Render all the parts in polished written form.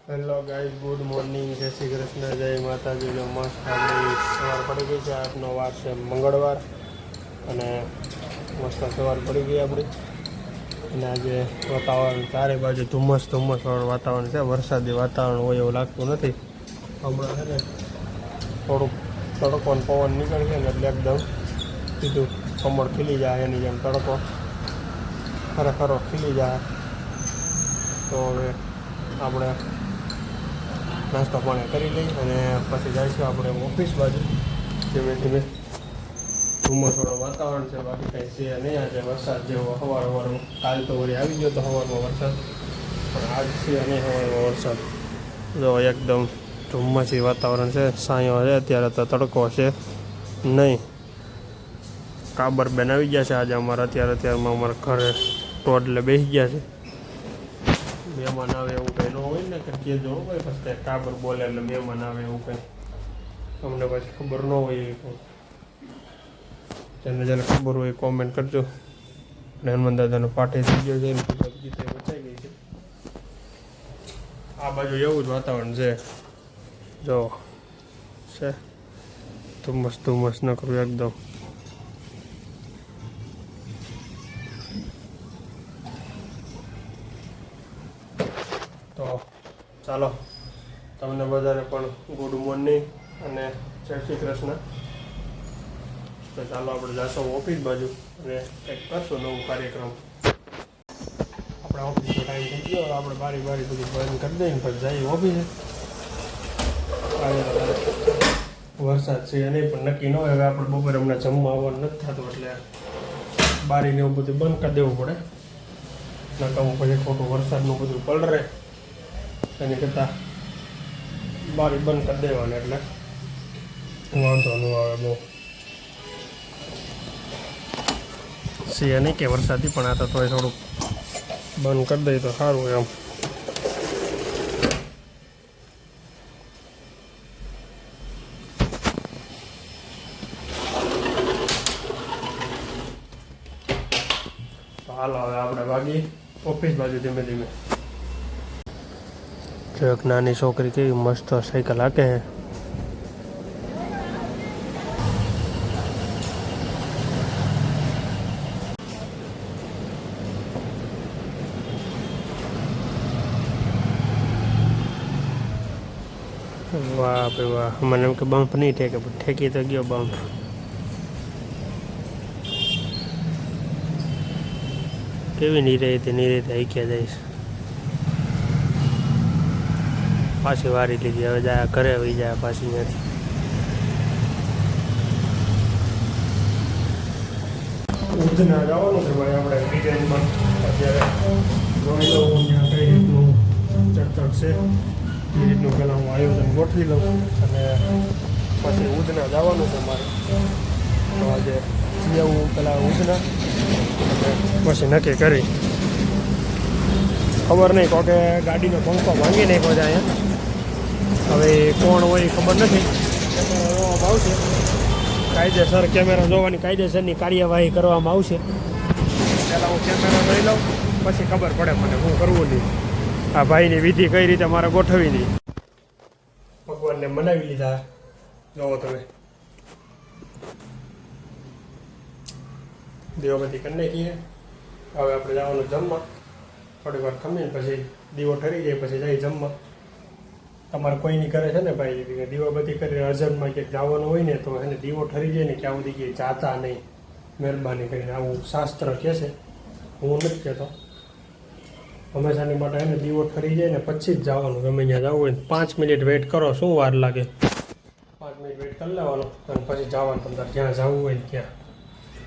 Hello guys, good morning, જય શ્રી કૃષ્ણ, જય માતાજીનો મસ્ત આપણી સવાર પડી ગઈ છે. આજનો વાર છે મંગળવાર અને મસ્ત સવાર પડી ગઈ આપણી. અને આજે વાતાવરણ ચારે બાજુ ધુમ્મસવાળું વાતાવરણ છે. વરસાદી વાતાવરણ હોય એવું લાગતું નથી. હમણાં છે ને થોડુંક તડકો અને પવન નીકળે છે ને એટલે એકદમ સીધું કમળ ખીલી જાય. એની જેમ તડકો ખરેખર ખીલી જાય. તો હવે આપણે નાસ્તો પાણી કરી લઈ અને પછી જઈશું આપણે ઓફિસ બાજુ. ધીમે ધીમે ધુમ્મસવાળું વાતાવરણ છે, બાકી કંઈ છે નહીં. આજે વરસાદ જેવો સવારમાં કાલ તો વળી આવી ગયો તો સવારમાં વરસાદ, પણ આજ છે નહીં સવારમાં વરસાદ. જો એકદમ ધુમ્મસી વાતાવરણ છે, સાંયો છે, અત્યારે તો તડકો છે નહીં. કાબર બેન આવી ગયા છે આજે અમારા. અત્યારમાં અમારા ઘરે ટોડલે બેસી ગયા છે. મહેમાન આવે એવું કંઈ ન હોય ને કે કહેજો ભાઈ, પછી કાબર બોલે એટલે મહેમાન આવે એવું કંઈ અમને પછી ખબર ન હોય. જેને ખબર હોય કોમેન્ટ કરજો. અને હનુમાન દાદાનો પાઠે થઈ ગયો છે, ગીતે વચાઈ ગઈ છે. આ બાજુ એવું જ વાતાવરણ છે. જો છે ધુમ્મસ ન કરવું એકદમ. તો ચાલો, તમને બધાને પણ ગુડ મોર્નિંગ અને જય શ્રી કૃષ્ણ. તો ચાલો આપણે જઈશું ઓફિસ બાજુ અને કંઈક કરશું નવું કાર્યક્રમ. આપણે ઓફિસનો ટાઈમ થઈ ગયો, આપણે બારી બધી બંધ કરી દઈએ પછી જઈએ ઓફિસે. વરસાદ છે નહીં પણ નક્કી ન હોય. હવે આપણે બપોરે હમણાં જમવા આવવાનું નથી થતું એટલે બારીને એવું બધું બંધ કરી દેવું પડે. નકામું પછી ખોટું વરસાદનું બધું પલરે એની કરતાં બારી બંધ કરી દેવાની એટલે વાંધો ન આવે. બહુ છે નહીં કે વરસાદી, પણ આ તો તોય થોડુંક બંધ કરી દઈએ તો સારું એમ. હાલો હવે આપણે ભાગી ઓફિસ બાજુ ધીમે ધીમે. એક નાની છોકરી કેવી મસ્ત સાયકલ હાકે છે. વાહ ભાઈ વાહ, મને એમ કે બમ્પ નહીં ઠેકે, પણ ઠેકી તો ગયો બમ્પ. કેવી નીરે હાઈક્યા જઈશ. પાછી વારી લીધી, હવે જાય ઘરે આવી જાય પાછી ત્યાંથી. ઉધના જવાનું છે ભાઈ આપણે ડિઝાઇનમાં. અત્યારે જોઈ લઉં ત્યાં કઈ રીતનું ચડચડ છે, એ રીતનું પહેલાં હું આયોજન ગોઠવી લઉં અને પછી ઉધના જવાનું છે મારે. તો આજે જવું પહેલાં ઉધના પછી નક્કી કરી. ખબર નહીં કોકે ગાડીનો પંખો ભાંગી નાખ્યો છે અહીંયા. હવે કોણ હોય એ ખબર નથી. કેમેરા જોવામાં આવશે, કાયદેસર કેમેરા જોવાની કાયદેસરની કાર્યવાહી કરવામાં આવશે. પહેલાં હું કેમેરા જોઈ લઉં પછી ખબર પડે મને શું કરવું નહીં. આ ભાઈની વિધિ કઈ રીતે મારે ગોઠવી નહીં. ભગવાનને મનાવી લીધા જોવો તમે. દીવાબત્તી કરી નાખીએ. હવે આપણે જવાનું જમવા. થોડી વાર ખમીને પછી દીવો ઠરી જાય પછી જઈ જમવા. તમારે કોઈની કરે છે ને ભાઈ દીવાબત્તી કરી અર્જન્ટમાં ક્યાંક જવાનું હોય ને તો એને દીવો ઠરી જાય ને ક્યાં સુધી ક્યાંય જાતા નહીં, મહેરબાની કરીને. આવું શાસ્ત્ર કહે છે, હું નથી કહેતો. હંમેશાની માટે એને દીવો ઠરી જાય ને પછી જ જવાનું. ગમે ત્યાં જવું હોય 5 મિનિટ વેઇટ કરો, શું વાર લાગે. 5 મિનિટ વેઇટ કરી લેવાનો અને પછી જવાનું તમારે જ્યાં જવું હોય ત્યાં.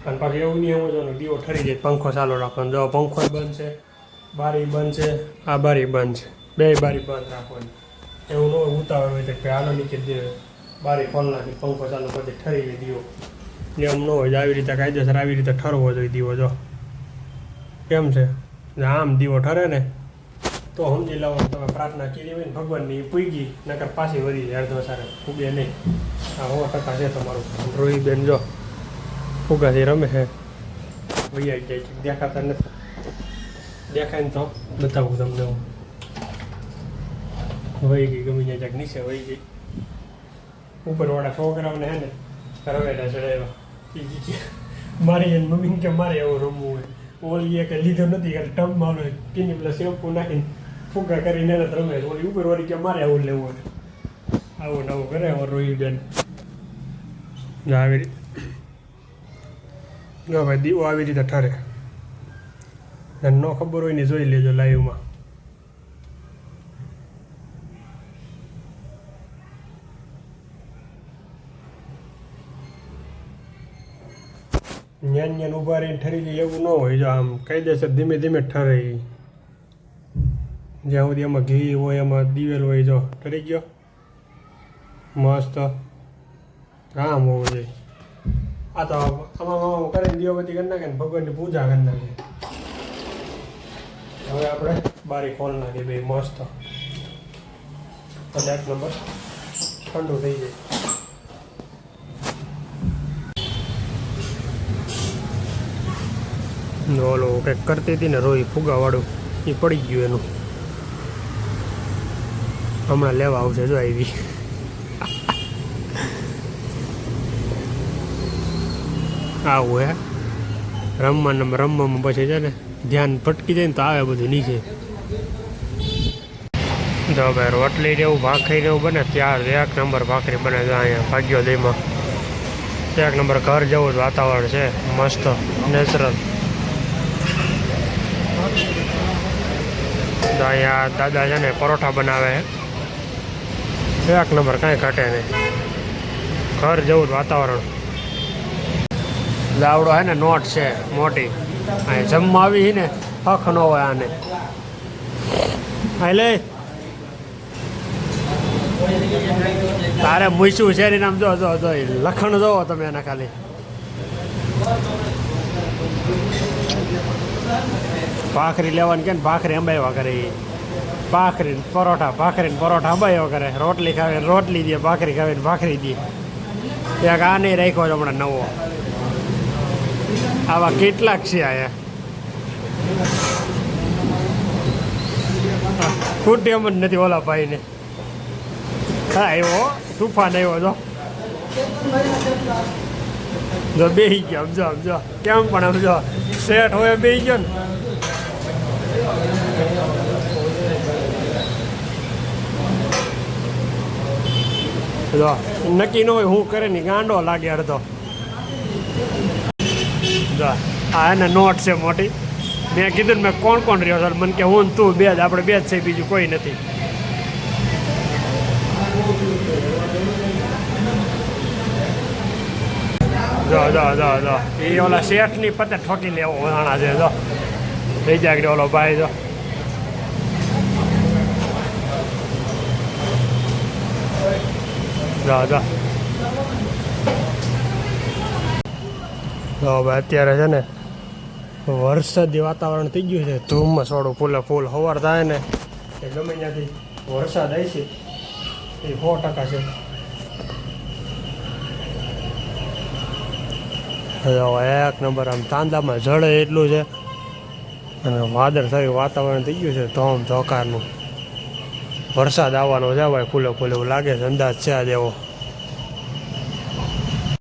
અને પાછું એવું નહીં સમજવાનું દીવો ઠરી જાય પંખો ચાલુ રાખવાનો. જો પંખો બંધ છે, બારી બંધ છે, આ બારી બંધ છે, બે બારી બંધ રાખવાની. એવું ન હોય ઉતાવળ હોય કે હાલો નીચે બારી ખોલ નાખી પંખો ચાલુ પછી ઠરી જાય દીવો. એમ ન હોય. આવી રીતે કાયદેસર આવી રીતે ઠરવો જોઈએ દીવો. જો કેમ છે, આમ દીવો ઠરે ને તો સમજી લાવો તમે પ્રાર્થના કરી હોય ને ભગવાનની પૂગી, નકર પાછી વળી જાય અડધો સારે ફૂગે નહીં. આ 100% છે તમારું. રોહીબેન જો ફુગાથી રમે છે, વૈયા જાય છે, દેખાતા નથી. દેખાય ને તો બતાવું તમને હું. વહી ગઈ ગમે ત્યાં ક્યાંક નીચે વહી ગઈ. ઉપરવાળા છોકરાઓને હે ને રવેટા ચડાવ્યા. મારી મમ્મી કે મારે એવું રમવું હોય. ઓલી કે લીધો નથી ખાલી ટબમાં આવે પીની પેલા શેમ્પુ નાખીને ફુગા કરીને એને રમે. ઓલી ઉપરવાળી કે મારે આવું લેવું હોય. આવું નવું કરે હવે રોઈ બેન આવી રીતે. જો ભાઈ દીવો આવી રીતે ઠરે. ન ખબર હોય ને જોઈ લેજો લાઈવમાં. ન્યાન ન્યાન ઊભા રહીને ઠરી જાય એવું ન હોય. જો આમ કાયદેસર ધીમે ધીમે ઠરે. જ્યાં સુધી એમાં ઘી હોય એમાં દિવેલ હોય. જો ઠરી ગયો મસ્ત. આમ હોવું જોઈએ. આ તો આમાં કરીને દીવાબત્તી કરી નાખે ને ભગવાનની પૂજા કરી નાખે. હવે આપણે બારી ખોલ નાખીએ બે મસ્ત. અને 1 નંબર ઠંડુ થઈ જાય. ઓલો કંઈક કરતી હતી ને રોઈ ફુગાવાળું એ પડી ગયું એનું. હમણાં લેવા આવશે જો આવી. આવું હે રમવામાં પછી છે ને ધ્યાન ભટકી જાય ને તો આવે બધું નીચે. જો ભાઈ રોટલી ને એવું ભાખરી ને એવું બને ત્યાર 1 નંબર ભાખરી બને છે અહીંયા ભાગ્યોદયમાં. 1 નંબર ઘર જેવું જ વાતાવરણ છે મસ્ત નેચરલ. તો અહીંયા દાદા છે ને પરોઠા બનાવે છે 1 નંબર, કાંઈ ઘટે નહીં. ઘર જેવું જ વાતાવરણ. લાવડો હે ને નોટ છે મોટી. અહીં જમવા આવી ને હક ન હોય આને. હા લે તારે મૂછું છે નામ જો જો જો લખણ જોવો તમે એના ખાલી. ભાખરી લેવાની કે ને ભાખરી અંબાવ્યા કરે. ભાખરી પરોઠા અંબાવ્યા કરે. રોટલી ખાવે રોટલી દે, ભાખરી ખાવે ભાખરી દે. એક આ નહીં રાખ્યો છે હમણાં નવો. આવા કેટલાક છે આયા. ખૂટી એમ જ નથી ઓલા ભાઈને. હા આવ્યો તુફાન આવ્યો જો બેસી ગયો. સમજો કેમ પણ સમજો સેટ હોય બેસી ગયો ને. જો નક્કી ન હોય શું કરે ને ગાંડો લાગે અડધો. જો આ એને નોટ છે મોટી. મેં કીધું ને મેં કોણ રહ્યો સર મને કે હું ને તું બે જ, આપણે બે જ છે બીજું કોઈ નથી. જો એ ઓલા શેઠની પતે ઠોકી લેવો વહાણા છે. જો થઈ જાય ઓલો ભાઈ જો ભાઈ અત્યારે છે ને વરસાદી વાતાવરણ થઈ ગયું છે. ધૂમમાં સોડું ફૂલ સવાર થાય ને એ ગમે ત્યાંથી વરસાદ આવી છે એ 100% છે. એક નંબર આમ તાંદામાં જળે એટલું છે અને વાદળ થયું વાતાવરણ થઈ ગયું છે ધોમ ધોકારનું. વરસાદ આવવાનો છે ભાઈ ફૂલે એવું લાગે છે. અંદાજ છે આ જેવો.